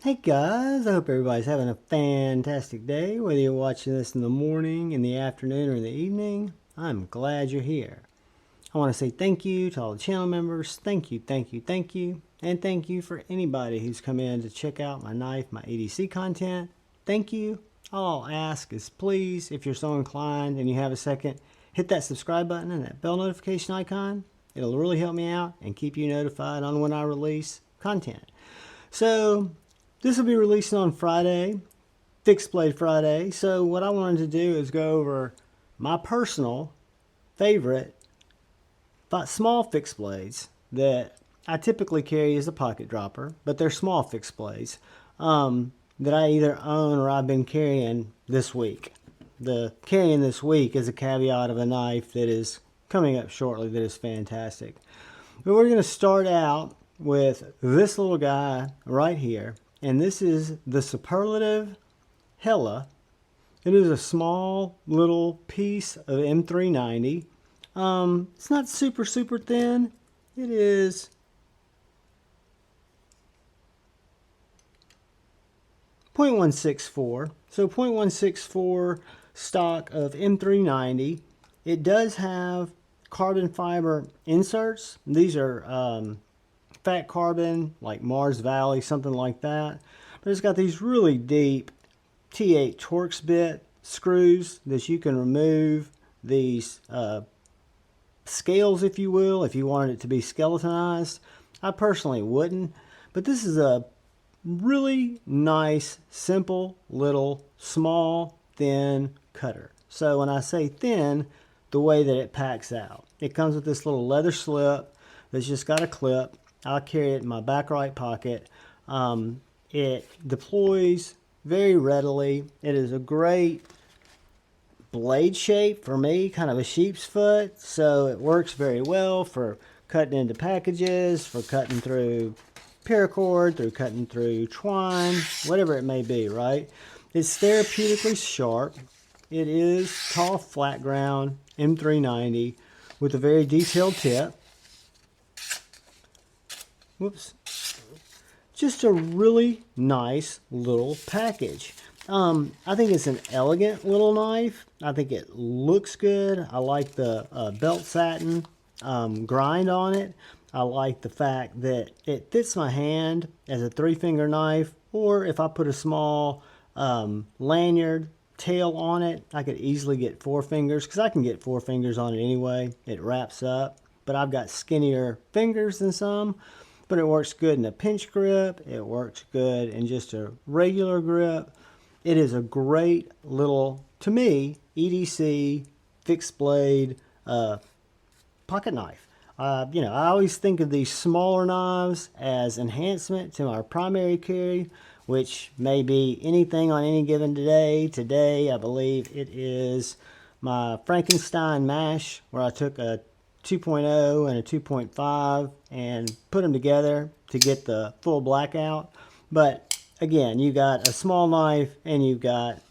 Hey guys, I hope everybody's having a fantastic day, whether you're watching this in the morning, in the afternoon, or in the evening. I'm glad you're here. I want to say thank you to all the channel members. Thank you, thank you, thank you. And thank you for anybody who's come in to check out my knife, my EDC content. Thank you. All I'll ask is please, if you're so inclined and you have a second, hit that subscribe button and that bell notification icon. It'll really help me out and keep you notified on when I release content. So this will be releasing on Friday, Fix Blade Friday. So what I wanted to do is go over my personal favorite small fixed blades that I typically carry as a pocket dropper, but they're small fixed blades that I either own or I've been carrying this week. The carrying this week is a caveat of a knife that is coming up shortly that is fantastic. But we're going to start out with this little guy right here. And this is the Superlative Hela. It is a small little piece of M390. It's not super thin. It is 0.164. So 0.164 stock of M390. It does have carbon fiber inserts. These are fat carbon, like Mars Valley, something like that. But it's got these really deep T8 Torx bit screws that you can remove these scales, if you will, if you wanted it to be skeletonized. I personally wouldn't, but this is a really nice, simple, little, small, thin cutter. So when I say thin, the way that it packs out. It comes with this little leather slip that's just got a clip. I'll carry it in my back right pocket. It deploys very readily. It is a great blade shape for me, kind of a sheep's foot. So it works very well for cutting into packages, for cutting through paracord, through cutting through twine, whatever it may be, right? It's therapeutically sharp. It is tall, flat ground, M390 with a very detailed tip. Whoops. Just a really nice little package. I think it's an elegant little knife. I think it looks good. I like the belt satin grind on it. I like the fact that it fits my hand as a 3-finger knife, or if I put a small lanyard tail on it, I could easily get 4 fingers, because I can get 4 fingers on it anyway. It wraps up, but I've got skinnier fingers than some. But it works good in a pinch grip. It works good in just a regular grip. It is a great little, to me, EDC fixed blade pocket knife. I always think of these smaller knives as enhancement to our primary carry, which may be anything on any given day. Today, I believe it is my Frankenstein mash, where I took a 2.0 and a 2.5 and put them together to get the full blackout. But again, you got a small knife and you've got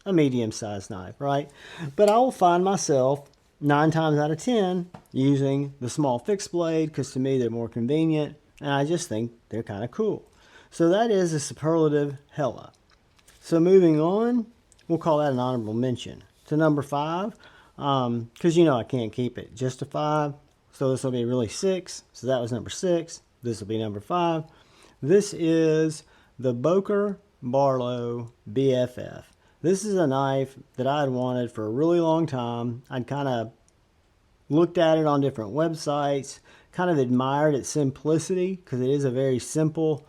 a medium-sized knife, right? But I will find myself 9 times out of 10 using the small fixed blade, because to me they're more convenient and I just think they're kind of cool. So that is a Superlative Hela. So moving on, we'll call that an honorable mention to number 5. Because I can't keep it just a 5, so this will be really 6. So that was number 6. This will be number 5. This is the Boker Barlo BFF. This is a knife that I had wanted for a really long time. I'd kind of looked at it on different websites, kind of admired its simplicity, because it is a very simple,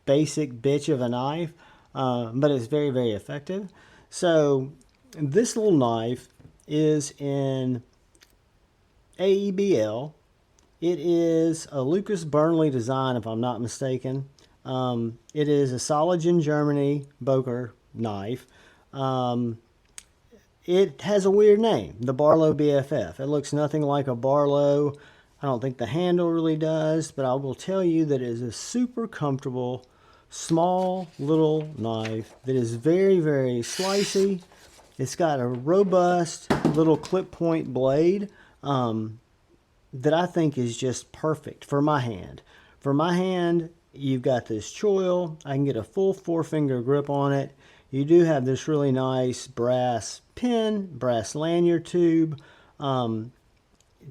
basic bitch of a knife, but it's very effective. So this little knife is in AEBL. It is a Lucas Burnley design, if I'm not mistaken. It is a Soligen Germany Boker knife. It has a weird name, the Barlow BFF. It looks nothing like a Barlow. I don't think the handle really does, but I will tell you that it is a super comfortable, small little knife that is very slicey. It's got a robust little clip point blade that I think is just perfect for my hand. For my hand, You've got this choil. I can get a full 4-finger grip on it. You do have this really nice brass pin, brass lanyard tube,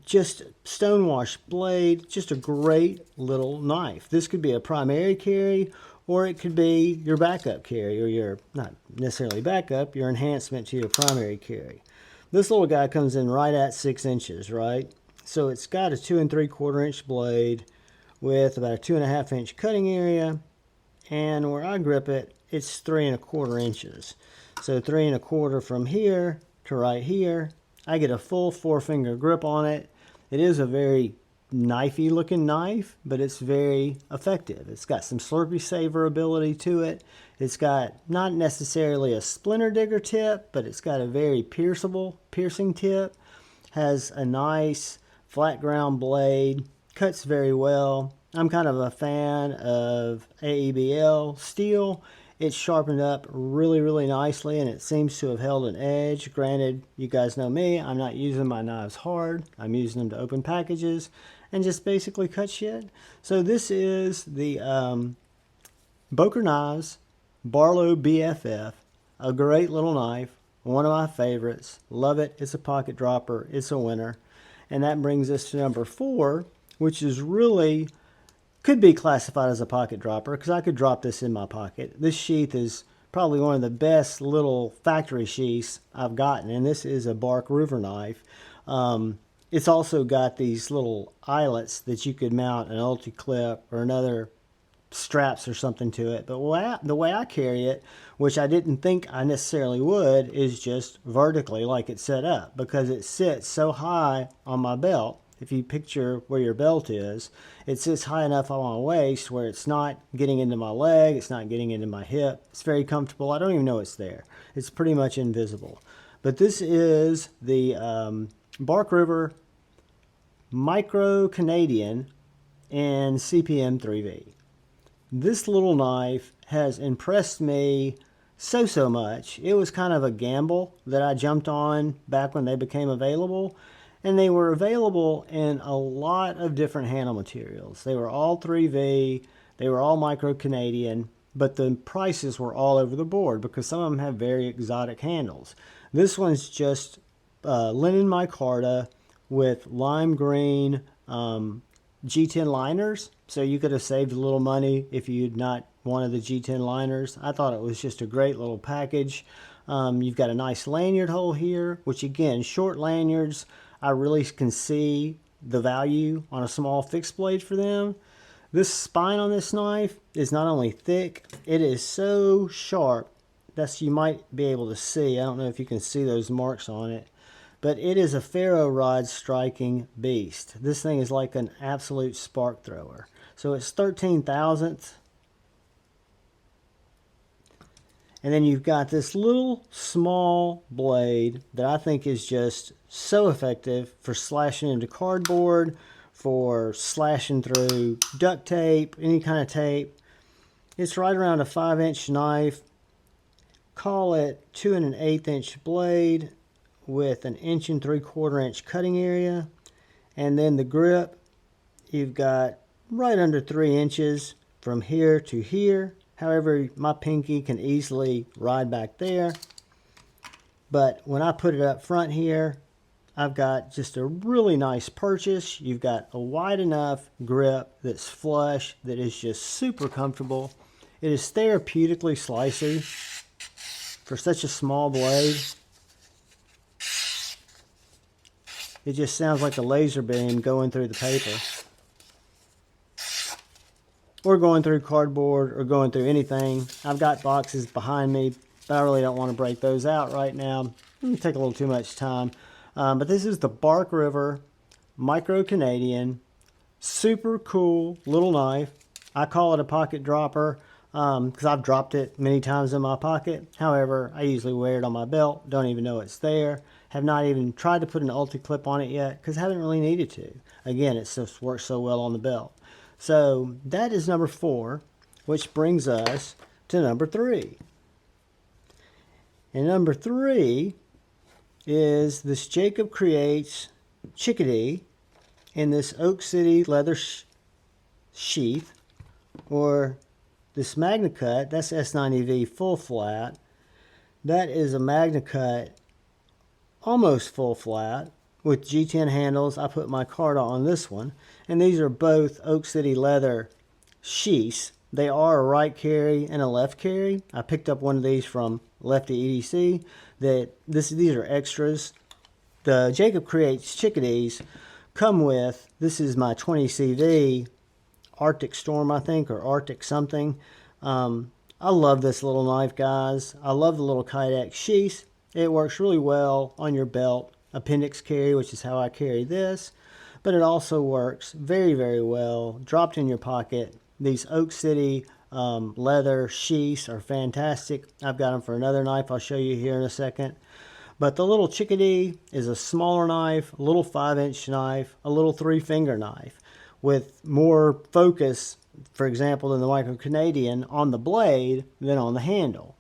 just stonewash blade, just a great little knife. This could be a primary carry, or it could be your backup carry, or your, not necessarily backup, your enhancement to your primary carry. This little guy comes in right at 6 inches, right? So it's got a 2 3/4 inch blade with about a 2.5 inch cutting area, and where I grip it, it's 3 1/4 inches. So 3 1/4 from here to right here. I get a full 4-finger grip on it. It is a very knifey looking knife, but it's very effective. It's got some Slurpee saver ability to it. It's got not necessarily a splinter digger tip, but it's got a very piercing tip. Has a nice flat ground blade, cuts very well. I'm kind of a fan of AEBL steel. It's sharpened up really, really nicely, and it seems to have held an edge. Granted, you guys know me, I'm not using my knives hard. I'm using them to open packages and just basically cut shit. So this is the Boker Knives Barlow BFF, a great little knife, one of my favorites. Love it. It's a pocket dropper. It's a winner. And that brings us to number 4, which is really, could be classified as a pocket dropper, because I could drop this in my pocket. This sheath is probably one of the best little factory sheaths I've gotten, and this is a Bark River knife. It's also got these little eyelets that you could mount an ulti-clip or another straps or something to it. But the way I carry it, which I didn't think I necessarily would, is just vertically like it's set up, because it sits so high on my belt. If you picture where your belt is, it sits high enough on my waist where it's not getting into my leg, it's not getting into my hip. It's very comfortable. I don't even know it's there. It's pretty much invisible. But this is the Bark River Micro Canadian in CPM 3V. This little knife has impressed me so much. It was kind of a gamble that I jumped on back when they became available. And they were available in a lot of different handle materials. They were all 3V, they were all Micro Canadian, but the prices were all over the board because some of them have very exotic handles. This one's just linen micarta with lime green G10 liners. So you could have saved a little money if you'd not wanted the G10 liners. I thought it was just a great little package. You've got a nice lanyard hole here, which again, short lanyards, I really can see the value on a small fixed blade for them. This spine on this knife is not only thick, it is so sharp that you might be able to see. I don't know if you can see those marks on it, but it is a ferro rod striking beast. This thing is like an absolute spark thrower. So it's 13 thousandths. And then you've got this little small blade that I think is just so effective for slashing into cardboard, for slashing through duct tape, any kind of tape. It's right around a 5-inch knife. Call it 2 1/8 inch blade with an 1 3/4 inch cutting area. And then the grip, you've got right under 3 inches from here to here. However, my pinky can easily ride back there. But when I put it up front here, I've got just a really nice purchase. You've got a wide enough grip that's flush, that is just super comfortable. It is therapeutically slicey for such a small blade. It just sounds like a laser beam going through the paper, or going through cardboard, or going through anything. I've got boxes behind me, but I really don't want to break those out right now. It'll take a little too much time. But this is the Bark River Micro Canadian. Super cool little knife. I call it a pocket dropper because I've dropped it many times in my pocket. However, I usually wear it on my belt. Don't even know it's there. Have not even tried to put an ulti clip on it yet because I haven't really needed to. Again, it just works so well on the belt. So that is number 4, which brings us to number 3. And number 3 is this Jakeb Creates Chikadee in this Oak City leather sheath Or this MagnaCut, that's S90V full flat. That is a MagnaCut almost full flat with G10 handles. I put my Carta on this one. And these are both Oak City leather sheaths. They are a right carry and a left carry. I picked up one of these from Lefty EDC. These are extras. The Jakeb Creates Chikadees come with, this is my 20CV Arctic Storm, I think, or Arctic something. I love this little knife, guys. I love the little Kydex sheath. It works really well on your belt. Appendix carry, which is how I carry this. But it also works very, very well dropped in your pocket. These Oak City leather sheaths are fantastic. I've got them for another knife I'll show you here in a second. But the little Chikadee is a smaller knife, a little 5-inch knife, a little 3-finger knife with more focus, for example, than the Micro Canadian on the blade than on the handle.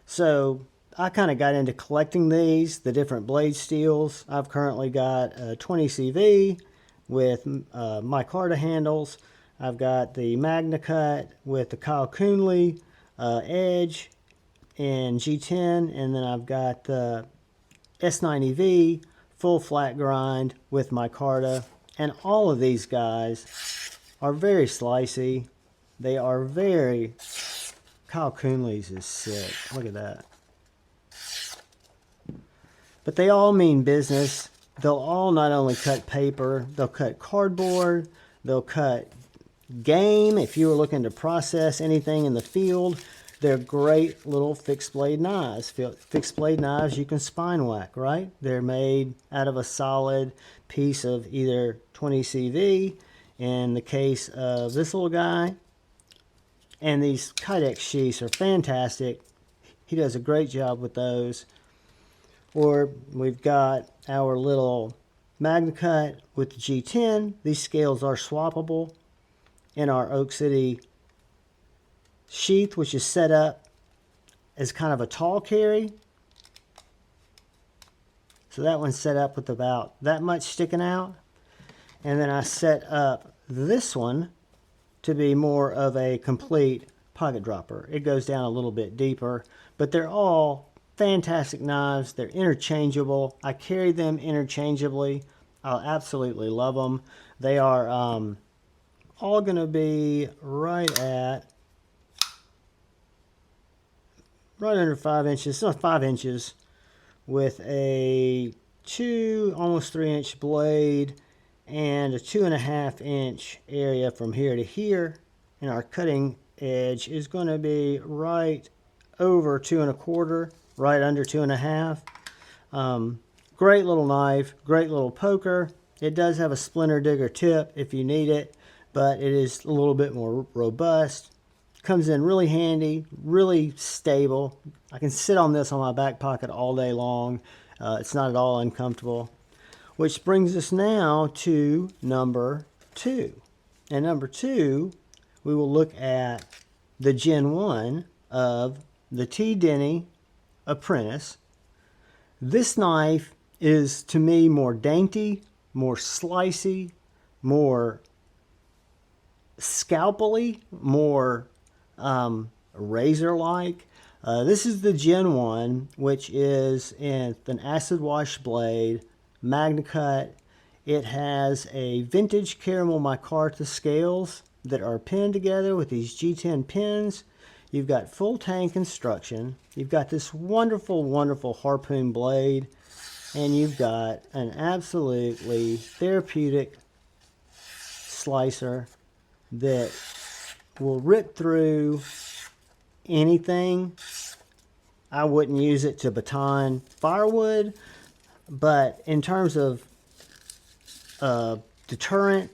So I kind of got into collecting these, the different blade steels. I've currently got a 20CV with micarta handles. I've got the MagnaCut with the Kyle Coonley edge and G10, and then I've got the S90V full flat grind with micarta. And all of these guys are very slicey. They are very... Kyle Coonley's is sick. Look at that. But they all mean business. They'll all not only cut paper, they'll cut cardboard, they'll cut game if you were looking to process anything in the field. They're great little fixed blade knives. Fixed blade knives you can spine whack, right? They're made out of a solid piece of either 20CV, in the case of this little guy. And these Kydex sheaths are fantastic. He does a great job with those. Or we've got our little MagnaCut with the G10. These scales are swappable in our Oak City sheath, which is set up as kind of a tall carry. So that one's set up with about that much sticking out. And then I set up this one to be more of a complete pocket dropper. It goes down a little bit deeper, but they're all fantastic knives. They're interchangeable. I carry them interchangeably. I absolutely love them. They are all going to be right under 5 inches, so 5 inches, with a almost 3-inch blade and a 2.5-inch area from here to here. And our cutting edge is going to be right over 2.25, right under 2.5. Great little knife, great little poker. It does have a splinter digger tip if you need it, but it is a little bit more robust. Comes in really handy, really stable. I can sit on this on my back pocket all day long. It's not at all uncomfortable. Which brings us now to number 2. And number 2, we will look at the Gen 1 of the T. Denney Apprentice. This knife is, to me, more dainty, more slicey, more scalpely, more razor-like. This is the Gen 1, which is in an acid wash blade, MagnaCut. It has a vintage caramel micarta scales that are pinned together with these G10 pins. You've got full tank construction. You've got this wonderful, wonderful harpoon blade. And you've got an absolutely therapeutic slicer that will rip through anything. I wouldn't use it to baton firewood, but in terms of deterrent,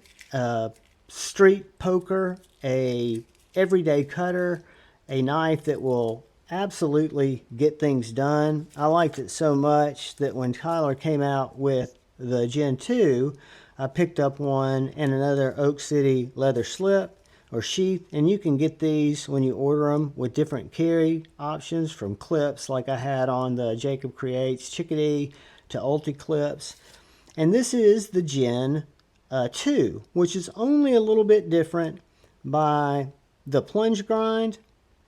street poker, a everyday cutter, a knife that will absolutely get things done. I liked it so much that when Tyler came out with the Gen 2, I picked up one and another Oak City leather slip or sheath, and you can get these when you order them with different carry options, from clips like I had on the Jakeb Creates Chikadee to Ulti clips. And this is the Gen 2, which is only a little bit different, by the plunge grind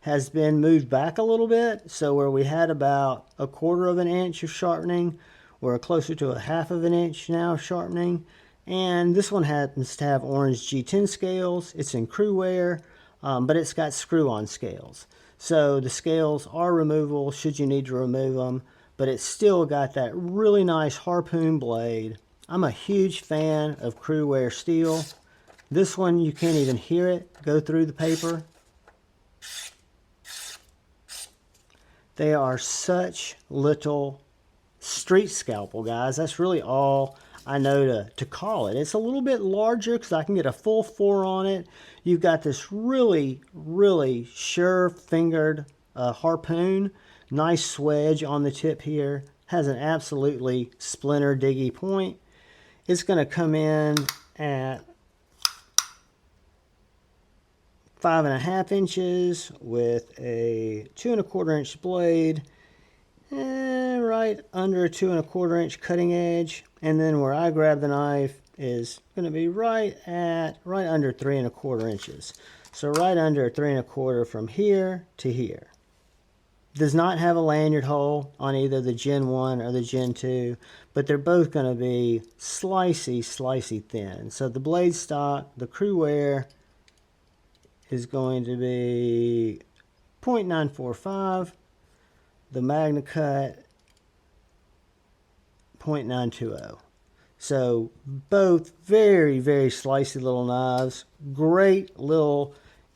has been moved back a little bit. So where we had about 1/4 of an inch of sharpening, we're closer to 1/2 of an inch now of sharpening. And this one happens to have orange G10 scales. It's in crew wear, but it's got screw-on scales. So the scales are removable should you need to remove them, but it's still got that really nice harpoon blade. I'm a huge fan of crew wear steel. This one, you can't even hear it go through the paper. They are such little street scalpel guys. That's really all I know to call it. It's a little bit larger because I can get a full 4 on it. You've got this really, really sure-fingered harpoon. Nice swedge on the tip here. Has an absolutely splinter diggy point. It's going to come in at 5.5 inches with a 2 1/4 inch blade, right under a 2 1/4 inch cutting edge, and then where I grab the knife is going to be right under 3 1/4 inches. So right under 3 1/4 from here to here. Does not have a lanyard hole on either the Gen 1 or the Gen 2, but they're both going to be slicey thin. So the blade stock, the crew wear, is going to be 0.945, the Magna Cut 0.920. So both very, very slicey little knives, great little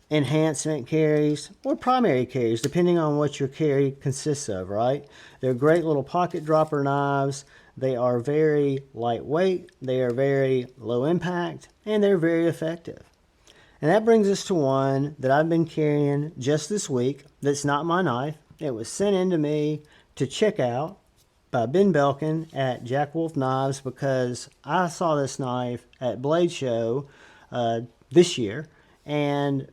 enhancement carries or primary carries, depending on what your carry consists of, right? They're great little pocket dropper knives. They are very lightweight, they are very low impact, and they're very effective. And that brings us to one that I've been carrying just this week that's not my knife. It was sent in to me to check out by Ben Belkin at Jack Wolf Knives because I saw this knife at Blade Show this year, and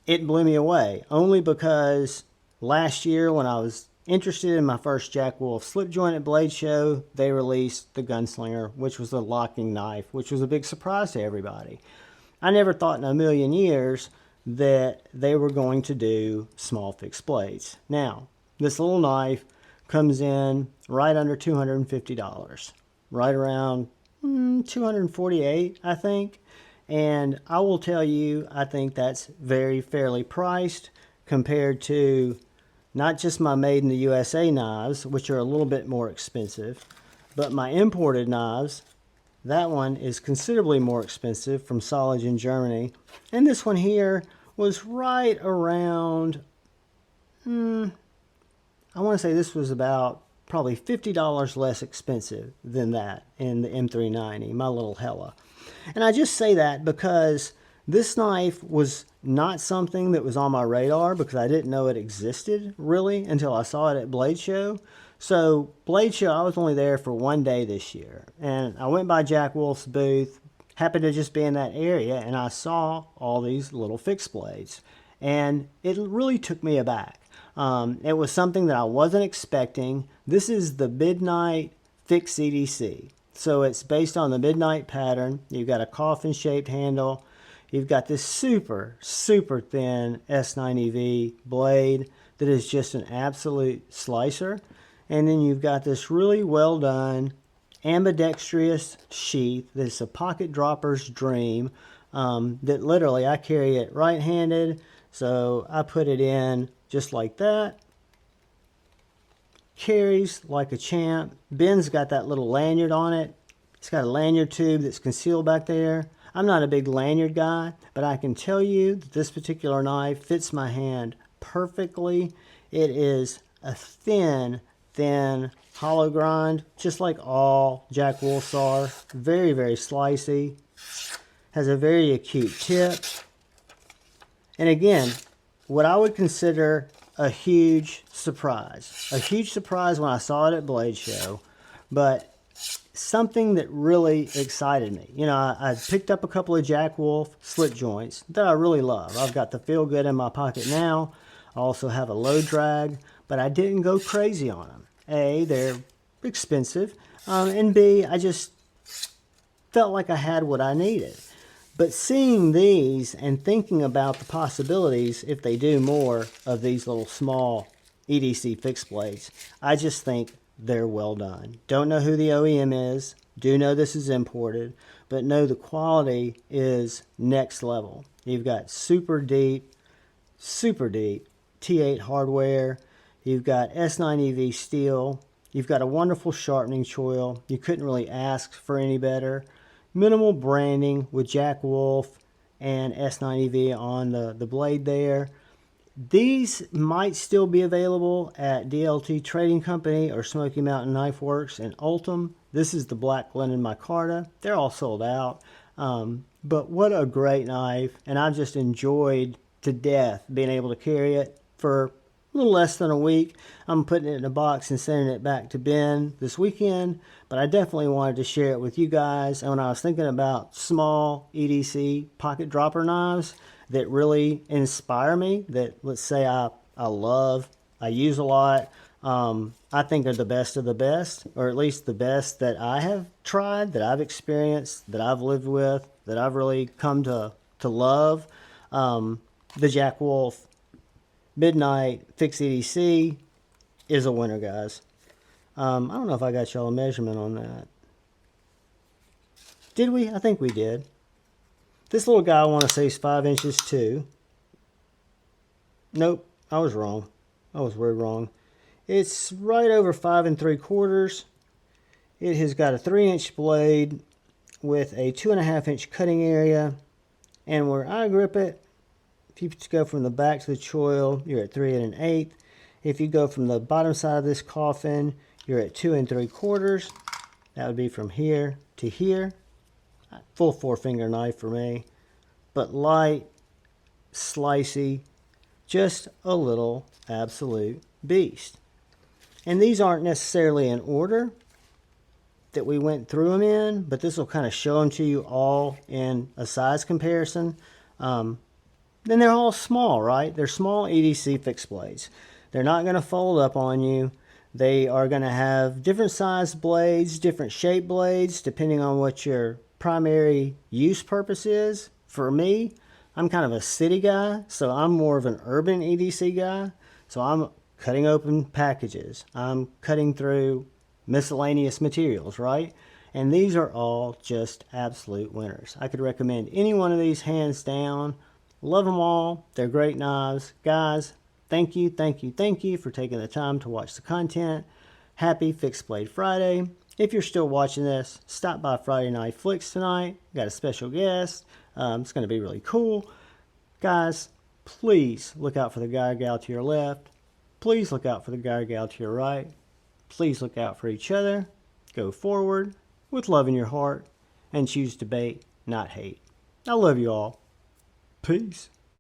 it blew me away. Only because last year when I was interested in my first Jack Wolf slip joint at Blade Show, they released the Gunslinger, which was the locking knife, which was a big surprise to everybody. I never thought in a million years that they were going to do small fixed blades. Now, this little knife comes in right under $250, right around $248, I think. And I will tell you, I think that's very fairly priced compared to not just my made in the USA knives, which are a little bit more expensive, but my imported knives. That one is considerably more expensive from Solage in Germany. And this one here was right around, I want to say this was about probably $50 less expensive than that in the M390, my little Hela. And I just say that because this knife was not something that was on my radar because I didn't know it existed really until I saw it at Blade Show. So Blade Show, I was only there for one day this year, and I went by Jack Wolf's booth, happened to just be in that area, and I saw all these little fixed blades, and it really took me aback. It was something that I wasn't expecting. This is the Midnight Fix CDC, so it's based on the Midnight pattern. You've got a coffin-shaped handle. You've got this super thin S90V blade that is just an absolute slicer. And then you've got this really well done ambidextrous sheath that's a pocket dropper's dream, that literally I carry it right-handed. So I put it in just like that. Carries like a champ. Ben's got that little lanyard on it. It's got a lanyard tube that's concealed back there. I'm not a big lanyard guy, but I can tell you that this particular knife fits my hand perfectly. It is a thin hollow grind, just like all Jack Wolfs are. Very, very slicey. Has a very acute tip. And again, what I would consider a huge surprise. A huge surprise when I saw it at Blade Show, but something that really excited me. You know, I picked up a couple of Jack Wolf slip joints that I really love. I've got the Feel Good in my pocket now. I also have a low drag, but I didn't go crazy on them. A, they're expensive, and B, I just felt like I had what I needed. But seeing these and thinking about the possibilities if they do more of these little small EDC fixed blades, I just think they're well done. Don't know who the OEM is, do know this is imported, but know the quality is next level. You've got super deep T8 hardware, you've got S9EV steel, you've got a wonderful sharpening choil. You couldn't really ask for any better. Minimal branding with Jack Wolf and S9EV on the blade there. These might still be available at DLT Trading Company or Smoky Mountain Knife Works and Ultim. This is the Black Linen Micarta. They're all sold out. But what a great knife, and I've just enjoyed to death being able to carry it for a little less than a week. I'm putting it in a box and sending it back to Ben this weekend, but I definitely wanted to share it with you guys. And when I was thinking about small EDC pocket dropper knives that really inspire me, that let's say I love, I use a lot, I think are the best of the best, or at least the best that I have tried, that I've experienced, that I've lived with, that I've really come to love. The Jack Wolf Midnight Fix CDC is a winner, guys. I don't know if I got y'all a measurement on that. Did we? I think we did. This little guy I want to say is 5 inches too. Nope, I was wrong. I was very wrong. It's right over 5 3/4. It has got a 3-inch blade with a 2.5-inch cutting area. And where I grip it, if you go from the back to the choil, you're at 3 1/8. If you go from the bottom side of this coffin, you're at 2 3/4. That would be from here to here. Full 4-finger knife for me. But light, slicey, just a little absolute beast. And these aren't necessarily in order that we went through them in, but this will kind of show them to you all in a size comparison. Then they're all small, right? They're small EDC fixed blades. They're not going to fold up on you. They are going to have different size blades, different shape blades, depending on what your primary use purpose is. For me, I'm kind of a city guy, so I'm more of an urban EDC guy. So I'm cutting open packages. I'm cutting through miscellaneous materials, right? And these are all just absolute winners. I could recommend any one of these hands down. Love them all. They're great knives. Guys, thank you for taking the time to watch the content. Happy Fixed Blade Friday. If you're still watching this, stop by Friday Night Flicks tonight. Got a special guest. It's going to be really cool. Guys, please look out for the guy or gal to your left. Please look out for the guy or gal to your right. Please look out for each other. Go forward with love in your heart and choose debate, not hate. I love you all. Peace.